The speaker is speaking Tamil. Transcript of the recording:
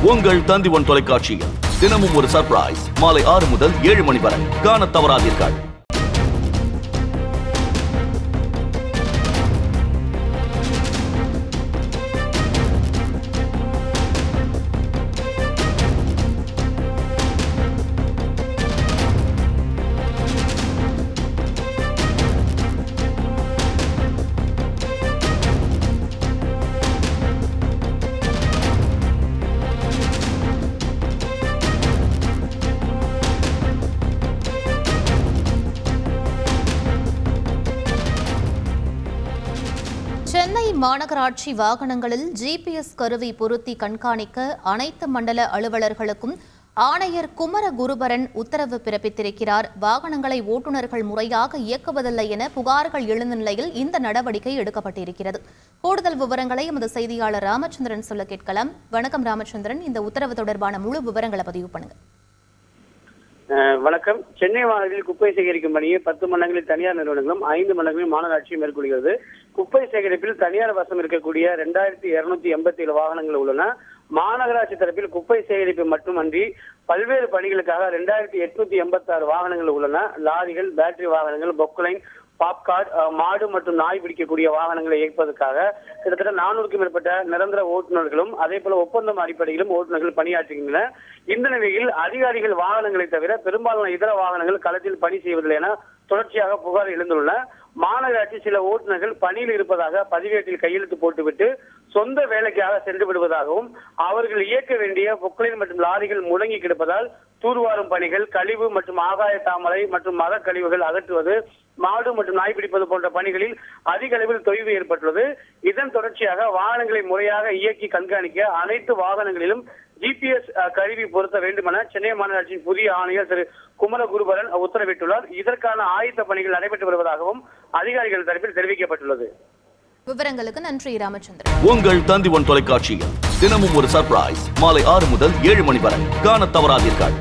உங்கள் தந்தி1 தொலைக்காட்சியில் தினமும் ஒரு சர்ப்ரைஸ் மாலை 6 முதல் 7 மணி வரை காணத் தவறாதீர்கள். சென்னை மாநகராட்சி வாகனங்களில் ஜிபிஎஸ் கருவி பொருத்தி கண்காணிக்க அனைத்து மண்டல அலுவலர்களுக்கும் ஆணையர் குமரகுருபரன் உத்தரவு பிறப்பித்திருக்கிறார். வாகனங்களை ஓட்டுநர்கள் முறையாக இயக்குவதில்லை என புகார்கள் எழுந்த நிலையில் இந்த நடவடிக்கை எடுக்கப்பட்டிருக்கிறது. கூடுதல் விவரங்களை எமது செய்தியாளர் ராமச்சந்திரன் சொல்ல கேட்கலாம். வணக்கம் ராமச்சந்திரன், இந்த உத்தரவு தொடர்பான முழு விவரங்களை பதிவு பண்ணுங்க. வணக்கம். சென்னை மாநகரில் குப்பை சேகரிக்கும் பணியை 10 மண்டலங்களில் தனியார் நிறுவனங்களும் 5 மண்டலங்களில் மாநகராட்சி மேற்கொள்கிறது. குப்பை சேகரிப்பில் தனியார் வசம் இருக்கக்கூடிய 2287 வாகனங்கள் உள்ளன. மாநகராட்சி தரப்பில் குப்பை சேகரிப்பு மட்டுமன்றி பல்வேறு பணிகளுக்காக 2886 வாகனங்கள் உள்ளன. லாரிகள், பேட்டரி வாகனங்கள், பொக்லைன், பாப்கார்ட், மாடு மற்றும் நாய் பிடிக்கக்கூடிய வாகனங்களை இயக்குவதற்காக கிட்டத்தட்ட 400க்கும் மேற்பட்ட நிரந்தர ஓட்டுநர்களும் அதே போல ஒப்பந்தம் அடிப்படையிலும் ஓட்டுநர்கள் பணியாற்றுகின்றன. இந்த நிலையில் அதிகாரிகள் வாகனங்களை தவிர பெரும்பாலான இதர வாகனங்கள் களத்தில் பணி செய்வதில்லை என தொடர்ச்சியாக புகார் எழுந்துள்ளன. மாநகராட்சி சில ஓட்டுநர்கள் பணியில் இருப்பதாக பதிவேட்டில் கையெழுத்து போட்டுவிட்டு சொந்த வேலைக்காக சென்று விடுவதாகவும் அவர்கள் இயக்க வேண்டிய பொக்லைன் மற்றும் லாரிகள் முடங்கி கிடப்பதால் தூர்வாரும் பணிகள், கழிவு மற்றும் ஆகாய தாமரை மற்றும் மர கழிவுகள் அகற்றுவது, மாடு மற்றும் நாய் பிடிப்பது போன்ற பணிகளில் அதிக அளவில் தொய்வு ஏற்பட்டுள்ளது. இதன் தொடர்ச்சியாக வாகனங்களை முறையாக இயக்கி கண்காணிக்க அனைத்து வாகனங்களிலும் ஜிபிஎஸ் கருவி பொருத்த வேண்டும் என சென்னை மாநகராட்சியின் புதிய ஆணையர் திரு குமரகுருபரன் உத்தரவிட்டுள்ளார். இதற்கான ஆயத்த பணிகள் நடைபெற்று வருவதாகவும் அதிகாரிகள் தரப்பில் தெரிவிக்கப்பட்டுள்ளது. விவரங்களுக்கு நன்றி ராமச்சந்திரன். உங்கள் தந்தி1 தொலைக்காட்சியில் தினமும் ஒரு சர்ப்ரைஸ் மாலை 6 முதல் 7 மணி வரை காணத் தவறாதீர்கள்.